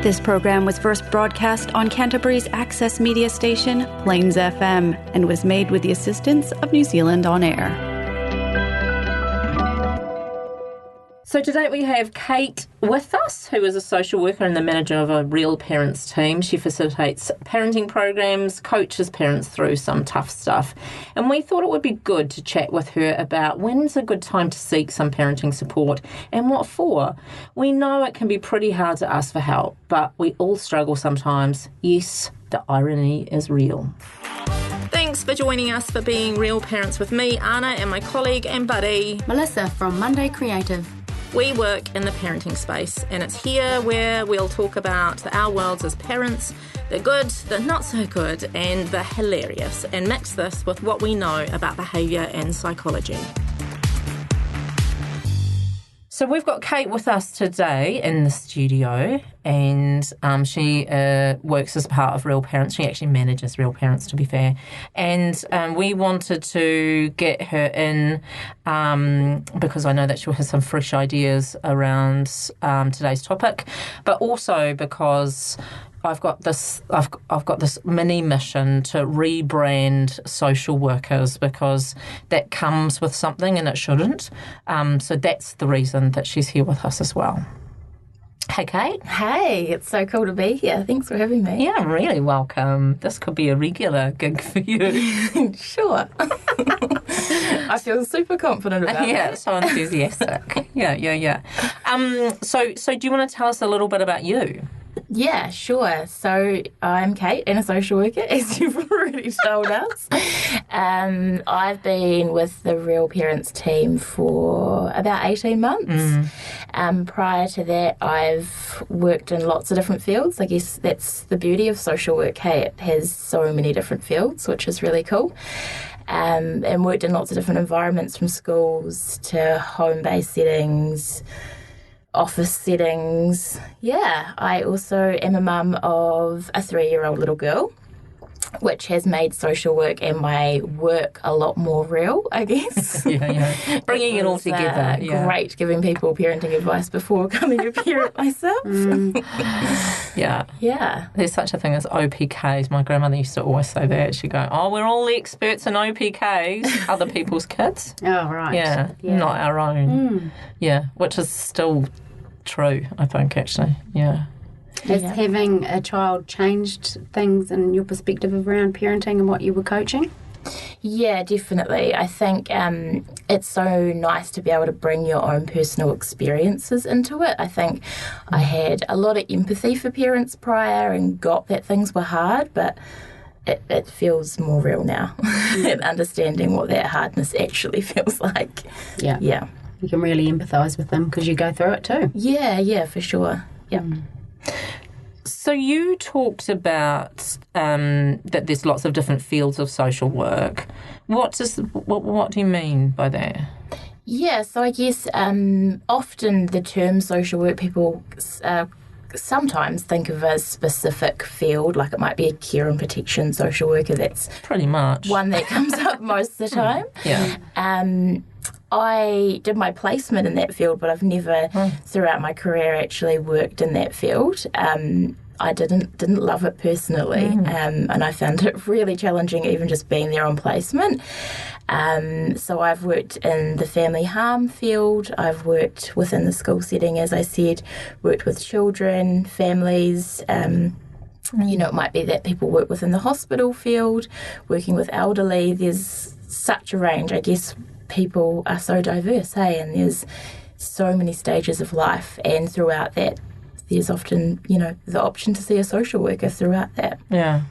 This program was first broadcast on Canterbury's access media station, Plains FM, and was made with the assistance of New Zealand On Air. So today we have Kate with us, who is a social worker and the manager of a Real Parents team. She facilitates parenting programs, coaches parents through some tough stuff. And we thought it would be good to chat with her about when's a good time to seek some parenting support and what for. We know it can be pretty hard to ask for help, but we all struggle sometimes. Yes, the irony is real. Thanks for joining us for Being Real Parents with me, Anna, and my colleague and buddy, Melissa from Monday Creative. We work in the parenting space, and it's here where we'll talk about our worlds as parents, the good, the not so good, and the hilarious, and mix this with what we know about behaviour and psychology. So we've got Kate with us today in the studio, and she works as part of Real Parents. She actually manages Real Parents, to be fair. And we wanted to get her in because I know that she'll have some fresh ideas around today's topic, but also because I've got this mini mission to rebrand social workers because that comes with something and it shouldn't. So that's the reason that she's here with us as well. Hey, Kate. Hey, it's so cool to be here. Thanks for having me. Yeah, really welcome. This could be a regular gig for you. Sure. I feel super confident about it. Yeah, so enthusiastic. Yeah. So do you want to tell us a little bit about you? Yeah, sure. So I'm Kate and a social worker, as you've already told us. I've been with the Real Parents team for about 18 months. Prior to that, I've worked in lots of different fields. I guess that's the beauty of social work. Hey, it has so many different fields, which is really cool. And worked in lots of different environments, from schools to home-based settings, office settings. Yeah, I also am a mum of a 3-year-old little girl, which has made social work and my work a lot more real, I guess. Yeah. Bringing it all together. Great giving people parenting advice before becoming a parent myself. Yeah. There's such a thing as OPKs. My grandmother used to always say that. She'd go, we're all the experts in OPKs, other people's kids. Oh, right. Yeah, not our own. Yeah, which is still true, I think, actually. Yeah. Has having a child changed things in your perspective around parenting and what you were coaching? Yeah, definitely. I think it's so nice to be able to bring your own personal experiences into it. I think I had a lot of empathy for parents prior and got that things were hard, but it feels more real now and understanding what that hardness actually feels like. Yeah. You can really empathise with them because you go through it too. Yeah, for sure. Yeah. So you talked about that there's lots of different fields of social work. What do you mean by that? Yeah, so I guess often the term social work people sometimes think of a specific field, like it might be a care and protection social worker. That's pretty much one that comes up most of the time. Yeah. I did my placement in that field, but I've never throughout my career actually worked in that field. I didn't love it personally, and I found it really challenging even just being there on placement. So I've worked in the family harm field. I've worked within the school setting, as I said, worked with children, families. It might be that people work within the hospital field, working with elderly. There's such a range, I guess. People are so diverse, and there's so many stages of life, and throughout that there's often, the option to see a social worker throughout that. Yeah.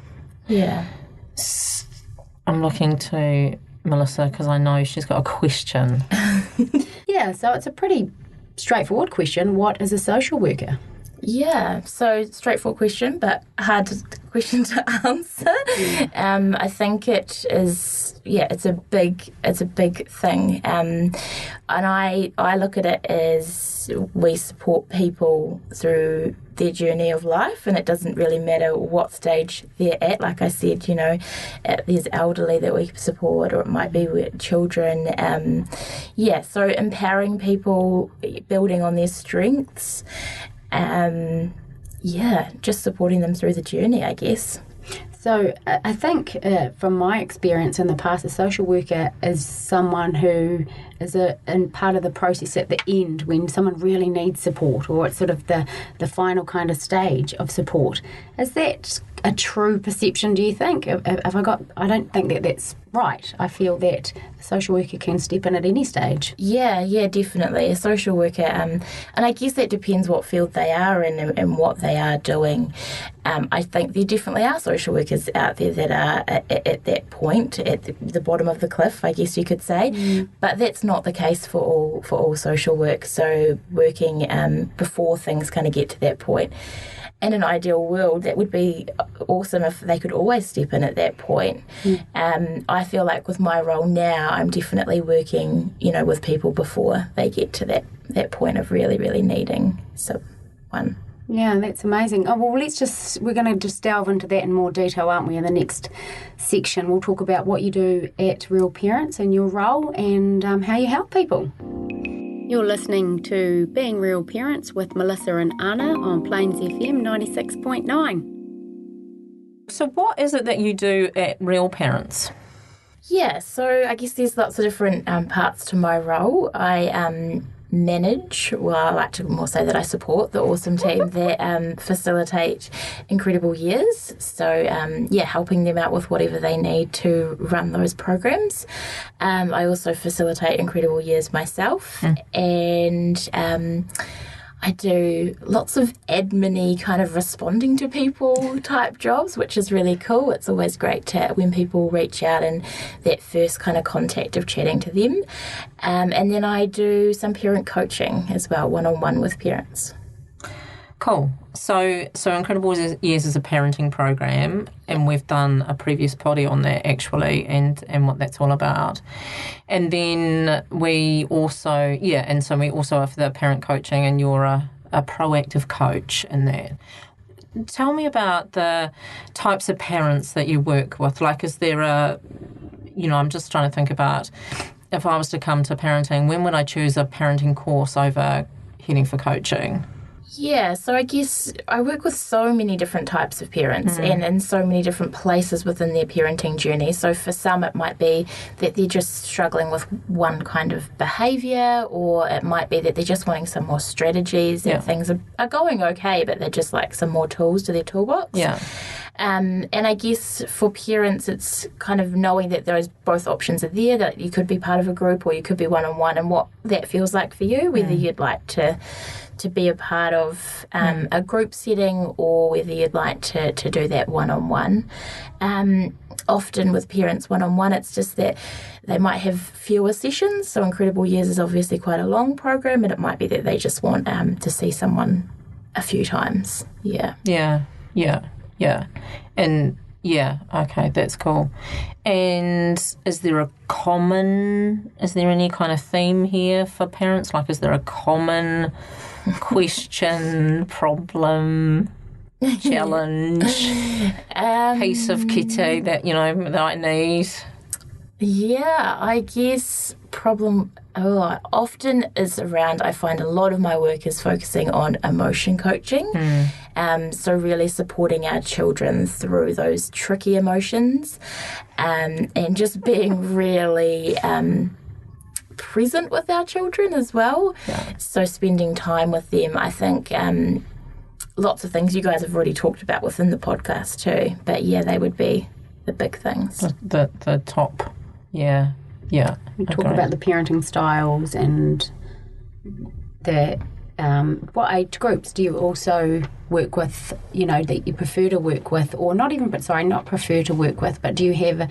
I'm looking to Melissa because I know she's got a question. Yeah, so it's a pretty straightforward question. What is a social worker? Yeah, so straightforward question, but hard question to answer. I think it is, it's a big thing. And I look at it as we support people through their journey of life, and it doesn't really matter what stage they're at. Like I said, there's elderly that we support, or it might be with children. So empowering people, building on their strengths. just supporting them through the journey, I guess. So I think from my experience in the past, a social worker is someone who is in part of the process at the end when someone really needs support, or it's sort of the final kind of stage of support. Is that a true perception, do you think? I don't think that that's right. I feel that a social worker can step in at any stage. Yeah, definitely. A social worker, and I guess that depends what field they are in and what they are doing. I think there definitely are social workers out there that are at that point, at the bottom of the cliff, I guess you could say. But that's not the case for all social work. So working before things kind of get to that point. In an ideal world, that would be awesome if they could always step in at that point. I feel like with my role now, I'm definitely working, with people before they get to that point of really, really needing someone. Yeah, that's amazing. Oh, well, we're going to just delve into that in more detail, aren't we? In the next section, we'll talk about what you do at Real Parents and your role and how you help people. You're listening to Being Real Parents with Melissa and Anna on Plains FM 96.9. So what is it that you do at Real Parents? Yeah, so I guess there's lots of different parts to my role. I manage, I like to more say that I support the awesome team that facilitate Incredible Years. So, helping them out with whatever they need to run those programs. I also facilitate Incredible Years myself, and I do lots of admin-y kind of responding to people type jobs, which is really cool. It's always great when people reach out and that first kind of contact of chatting to them. And then I do some parent coaching as well, one-on-one with parents. Cool. So Incredible Years is a parenting program, and we've done a previous poddy on that actually, and what that's all about. And then we also have the parent coaching, and you're a proactive coach in that. Tell me about the types of parents that you work with. Like, is there I'm just trying to think about if I was to come to parenting, when would I choose a parenting course over heading for coaching? Yeah, so I guess I work with so many different types of parents and in so many different places within their parenting journey. So for some it might be that they're just struggling with one kind of behaviour, or it might be that they're just wanting some more strategies and things are going okay, but they're just like some more tools to their toolbox. Yeah. And I guess for parents, it's kind of knowing that both options are there, that you could be part of a group or you could be one-on-one, and what that feels like for you, whether you'd like to be a part of a group setting or whether you'd like to do that one-on-one. Often with parents one-on-one, it's just that they might have fewer sessions. So Incredible Years is obviously quite a long program, and it might be that they just want to see someone a few times. Yeah. And okay, that's cool. And is there any kind of theme here for parents? Like, is there a common question, problem, challenge, piece of kitty that I need? Yeah, I guess problem often is around, I find a lot of my work is focusing on emotion coaching. So really supporting our children through those tricky emotions, and just being really present with our children as well. Yeah. So spending time with them, I think lots of things you guys have already talked about within the podcast too. But yeah, they would be the big things. The top. Yeah. We talk about the parenting styles and the what age groups do you also work with, that you prefer to work with, or not prefer to work with, but do you have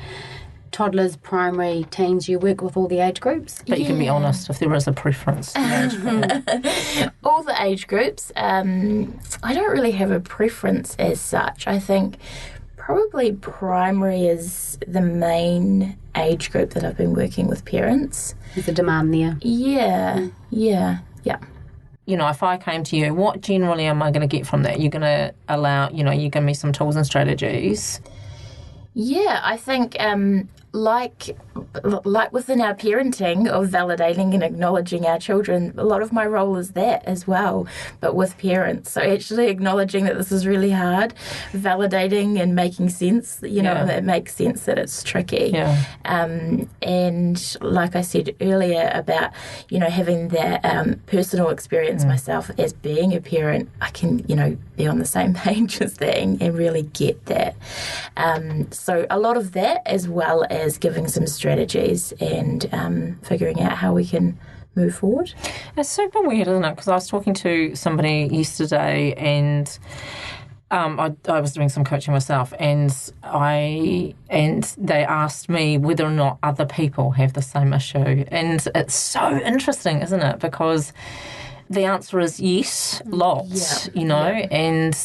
toddlers, primary, teens, you work with all the age groups? But you can be honest if there is a preference. All the age groups. I don't really have a preference as such. I think probably primary is the main age group that I've been working with parents. There's a demand there. Yeah. If I came to you, what generally am I going to get from that? You're going to you give me some tools and strategies. Yeah, I think like like within our parenting of validating and acknowledging our children, a lot of my role is that as well, but with parents. So actually acknowledging that this is really hard, validating and making sense, it makes sense that it's tricky. Yeah. And like I said earlier about, having that personal experience myself as being a parent, I can, be on the same page as that and really get that. So a lot of that, as well as giving some strategies and figuring out how we can move forward. It's super weird, isn't it? Because I was talking to somebody yesterday and I was doing some coaching myself, and they asked me whether or not other people have the same issue. And it's so interesting, isn't it? Because the answer is yes, lots, and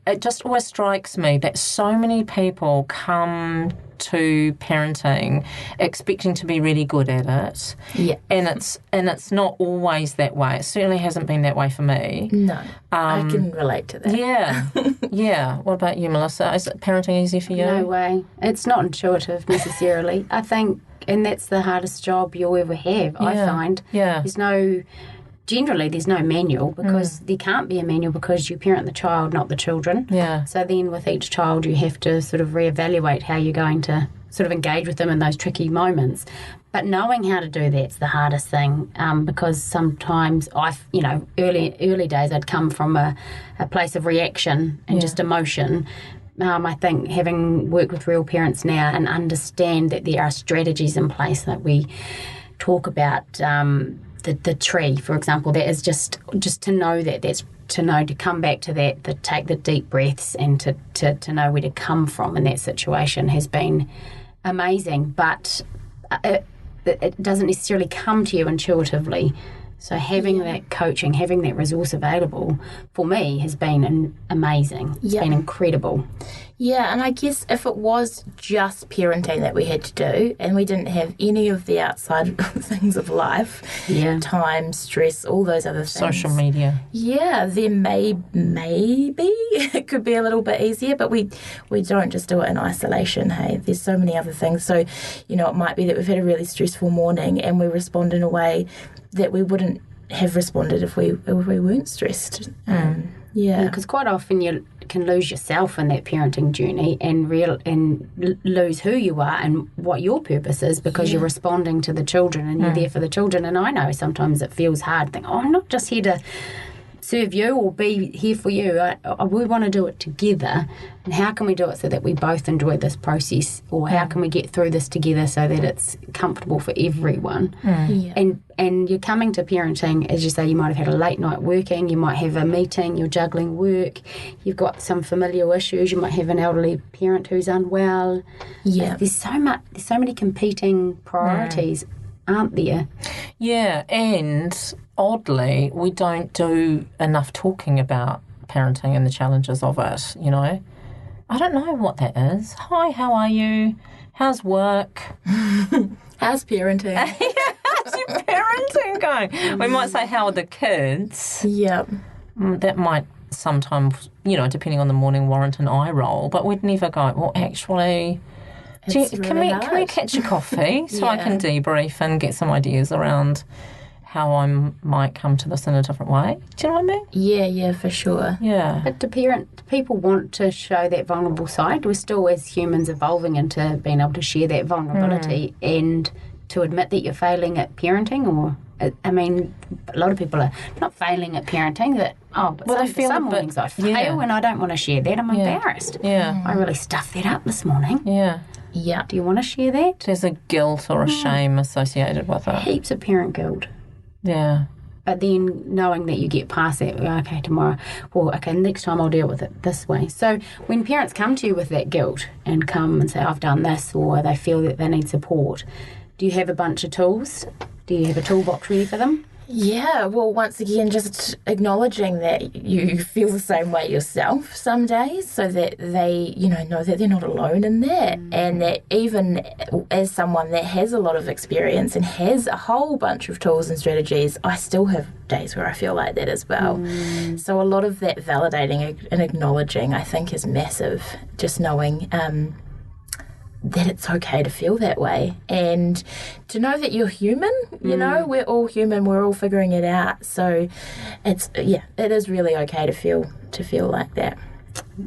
it just always strikes me that so many people come to parenting expecting to be really good at it. Yeah. And it's not always that way. It certainly hasn't been that way for me. No. I can relate to that. Yeah. Yeah. What about you, Melissa? Is parenting easy for you? No way. It's not intuitive necessarily. I think, and that's the hardest job you'll ever have, I find. Yeah. Generally, there's no manual because there can't be a manual because you parent the child, not the children. Yeah. So then with each child, you have to sort of reevaluate how you're going to sort of engage with them in those tricky moments. But knowing how to do that's the hardest thing because sometimes early days I'd come from a place of reaction and just emotion. I think having worked with real parents now and understand that there are strategies in place that we talk about, the tree, for example, that is just to know that's to know to come back to that, to take the deep breaths and to know where to come from in that situation has been amazing. But it doesn't necessarily come to you intuitively. So having that coaching, having that resource available for me has been amazing. It's been incredible. Yeah, and I guess if it was just parenting that we had to do and we didn't have any of the outside things of life, time, stress, all those other things. Social media. Yeah, then maybe it could be a little bit easier, but we don't just do it in isolation, hey. There's so many other things. So, it might be that we've had a really stressful morning and we respond in a way that we wouldn't have responded if we weren't stressed. Because quite often you can lose yourself in that parenting journey and lose who you are and what your purpose is because you're responding to the children and you're there for the children. And I know sometimes it feels hard. Think, I'm not just here to serve you or be here for you. We want to do it together. And how can we do it so that we both enjoy this process? Or how can we get through this together so that it's comfortable for everyone? And you're coming to parenting, as you say, you might have had a late night working, you might have a meeting, you're juggling work, you've got some familial issues, you might have an elderly parent who's unwell. Yeah. There's so many competing priorities, aren't there? Yeah, and oddly, we don't do enough talking about parenting and the challenges of it, I don't know what that is. Hi, how are you? How's work? How's parenting? How's your parenting going? We might say, how are the kids? Yep. That might sometimes, depending on the morning, warrant an eye roll, but we'd never go, well, actually, can we catch a coffee so I can debrief and get some ideas around how I might come to this in a different way? Do you know what I mean? Yeah, for sure. Yeah. But people want to show that vulnerable side. We're still, as humans, evolving into being able to share that vulnerability and to admit that you're failing at parenting or... a lot of people are not failing at parenting. Some mornings I fail and I don't want to share that. I'm embarrassed. Yeah. I really stuffed that up this morning. Yeah. Yeah. Do you want to share that? There's a guilt or a shame associated with it. Heaps of parent guilt. Yeah. But then knowing that you get past that, okay, tomorrow, next time I'll deal with it this way. So when parents come to you with that guilt and come and say, I've done this, or they feel that they need support, do you have a bunch of tools? Do you have a toolbox ready for them? Yeah, well, once again, just acknowledging that you feel the same way yourself some days so that they, know that they're not alone in that. And that even as someone that has a lot of experience and has a whole bunch of tools and strategies, I still have days where I feel like that as well. So a lot of that validating and acknowledging, I think, is massive. Just knowing that it's okay to feel that way, and to know that you're human. You know, we're all human. We're all figuring it out. So it is really okay to feel like that.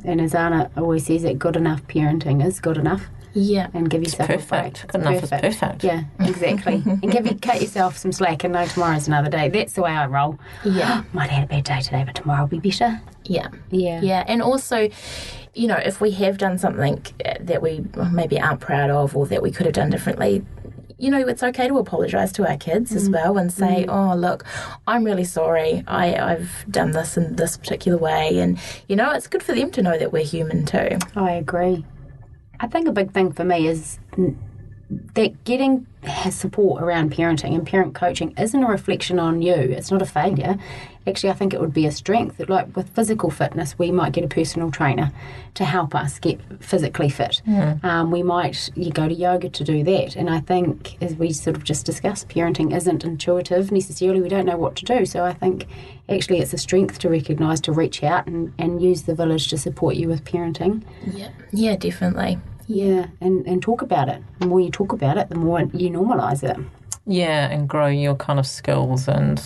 And as Anna always says, that good enough parenting is good enough. Yeah. And give yourself a break. Good enough is perfect. Yeah, exactly. And cut yourself some slack and know tomorrow's another day. That's the way I roll. Yeah. Might have had a bad day today, but tomorrow will be better. Yeah. Yeah. Yeah. And also, you know, if we have done something that we maybe aren't proud of or that we could have done differently, you know, it's okay to apologise to our kids as well and say, oh, look, I'm really sorry. I've done this in this particular way. And, you know, it's good for them to know that we're human too. I agree. I think a big thing for me is that getting support around parenting and parent coaching isn't a reflection on you. It's not a failure. Actually, I think it would be a strength. Like with physical fitness, we might get a personal trainer to help us get physically fit. We might go to yoga to do that. And I think, as we sort of just discussed, parenting isn't intuitive necessarily. We don't know what to do. So I think actually it's a strength to recognise, to reach out and use the village to support you with parenting. Yeah, definitely. Yeah, and talk about it. The more you talk about it, the more you normalise it. Yeah, and grow your kind of skills and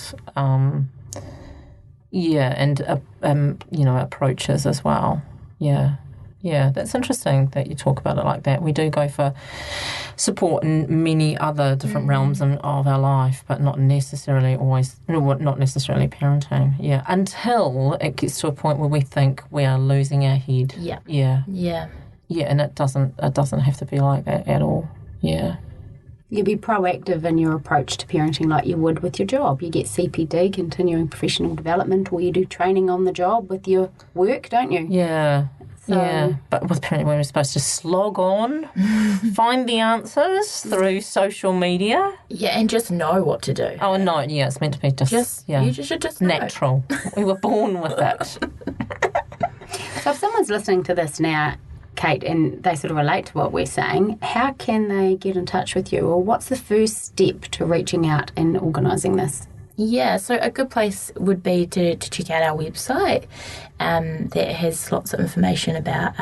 approaches as well. Yeah, that's interesting that you talk about it like that. We do go for support in many other different realms of our life, but not necessarily parenting. Yeah, until it gets to a point where we think we are losing our head. Yeah, and it doesn't have to be like that at all. Yeah. You be proactive in your approach to parenting like you would with your job. You get CPD, continuing professional development, or you do training on the job with your work, don't you? Yeah. Yeah, but with parenting, we're supposed to slog on, find the answers through social media. Yeah, and just know what to do. Oh, no, yeah, it's meant to be you should just know. Natural. We were born with it. So if someone's listening to this now, Kate, and they sort of relate to what we're saying, how can they get in touch with you, or what's the first step to reaching out and organising this? Yeah, so a good place would be to check out our website that has lots of information about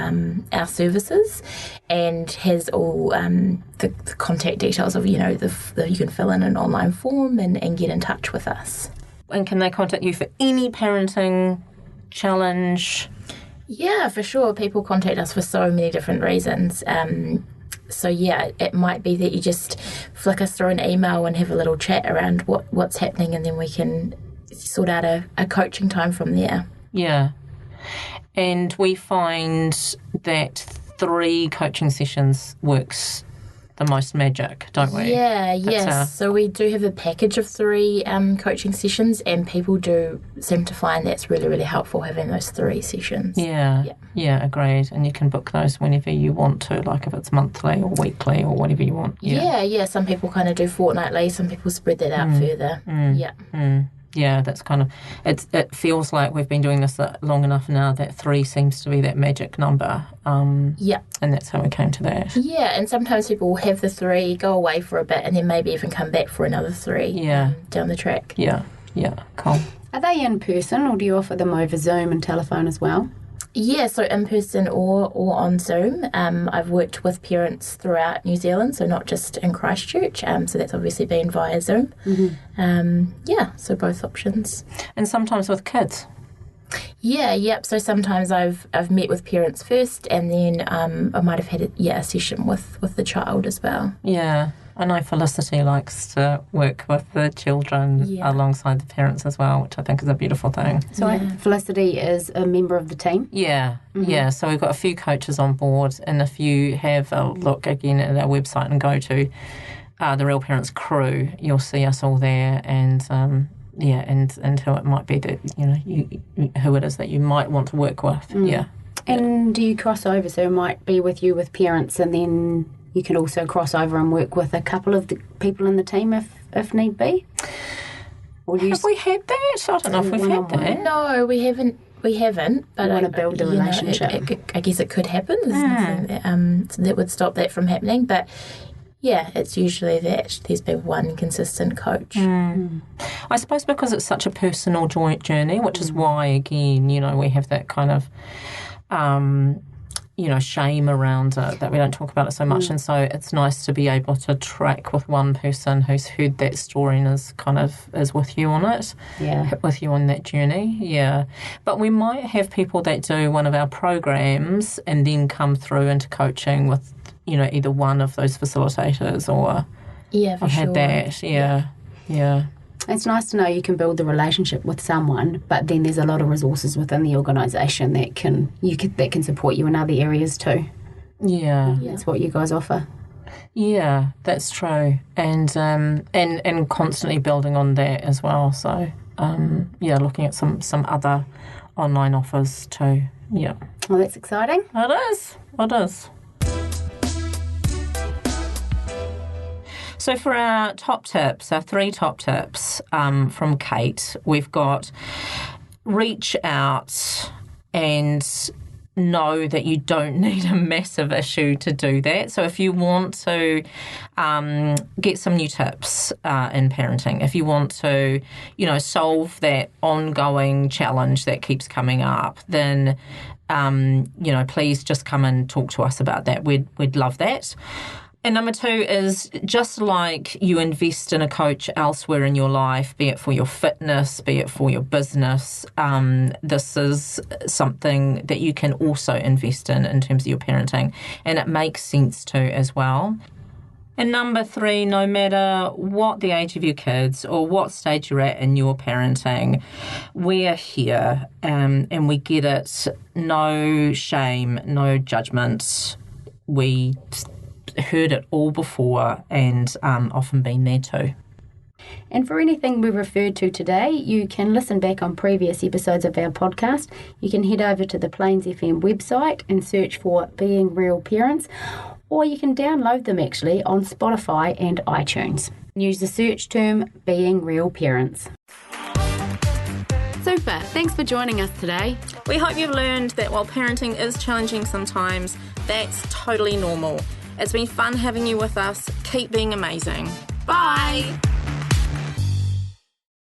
our services and has all the contact details of, you know, you can fill in an online form and get in touch with us. And can they contact you for any parenting challenge? Yeah, for sure. People contact us for so many different reasons. So, yeah, it might be that you just flick us through an email and have a little chat around what's happening, and then we can sort out a coaching time from there. Yeah. And we find that 3 coaching sessions works the most magic, don't we? Yeah, yes. So we do have a package of 3 coaching sessions, and people do seem to find that's really, really helpful having those 3 sessions. Yeah, agreed. And you can book those whenever you want to, like if it's monthly or weekly or whatever you want. Yeah. Some people kind of do fortnightly. Some people spread that out further. Yeah, that's kind of, it feels like we've been doing this long enough now that 3 seems to be that magic number. And that's how we came to that. Yeah, and sometimes people will have the 3, go away for a bit, and then maybe even come back for another 3 down the track. Yeah, cool. Are they in person, or do you offer them over Zoom and telephone as well? Yeah, so in person or on Zoom. I've worked with parents throughout New Zealand, so not just in Christchurch. So that's obviously been via Zoom. So both options. And sometimes with kids. So sometimes I've met with parents first, and then I might have had a session with the child as well. Yeah. I know Felicity likes to work with the children alongside the parents as well, which I think is a beautiful thing. So Felicity is a member of the team? Yeah. So we've got a few coaches on board, and if you have a look again at our website and go to the Real Parents crew, you'll see us all there, and and who it might be that, you know, who it is that you might want to work with. And do you cross over? So it might be with you with parents, and then you can also cross over and work with a couple of the people in the team if need be? Or have we had that? I don't know if we've had that. No, we haven't. But I want to build a relationship. I guess it could happen. There's nothing that would stop that from happening. But yeah, it's usually that there's been one consistent coach. I suppose because it's such a personal joint journey, which is why, again, you know, we have that kind of shame around it, that we don't talk about it so much. And so it's nice to be able to track with one person who's heard that story and is with you on it, with you on that journey. Yeah. But we might have people that do one of our programs and then come through into coaching with, either one of those facilitators or I've had that. Yeah. It's nice to know you can build the relationship with someone, but then there's a lot of resources within the organisation that can support you in other areas too. Yeah. That's what you guys offer. Yeah, that's true. And constantly building on that as well. So, looking at some other online offers too. Yeah. Well, that's exciting. It is. So for our top tips, our 3 top tips from Kate, we've got reach out and know that you don't need a massive issue to do that. So if you want to get some new tips in parenting, if you want to, solve that ongoing challenge that keeps coming up, then, please just come and talk to us about that. We'd love that. And number 2 is just like you invest in a coach elsewhere in your life, be it for your fitness, be it for your business, this is something that you can also invest in terms of your parenting. And it makes sense too as well. And number 3, no matter what the age of your kids or what stage you're at in your parenting, we're here and we get it. No shame, no judgment. We heard it all before and often been there too. And for anything we referred to today, you can listen back on previous episodes of our podcast. You can head over to the Plains FM website and search for Being Real Parents, or you can download them actually on Spotify and iTunes. Use the search term Being Real Parents. Super. Thanks for joining us today. We hope you've learned that while parenting is challenging sometimes, that's totally normal. It's been fun having you with us. Keep being amazing. Bye.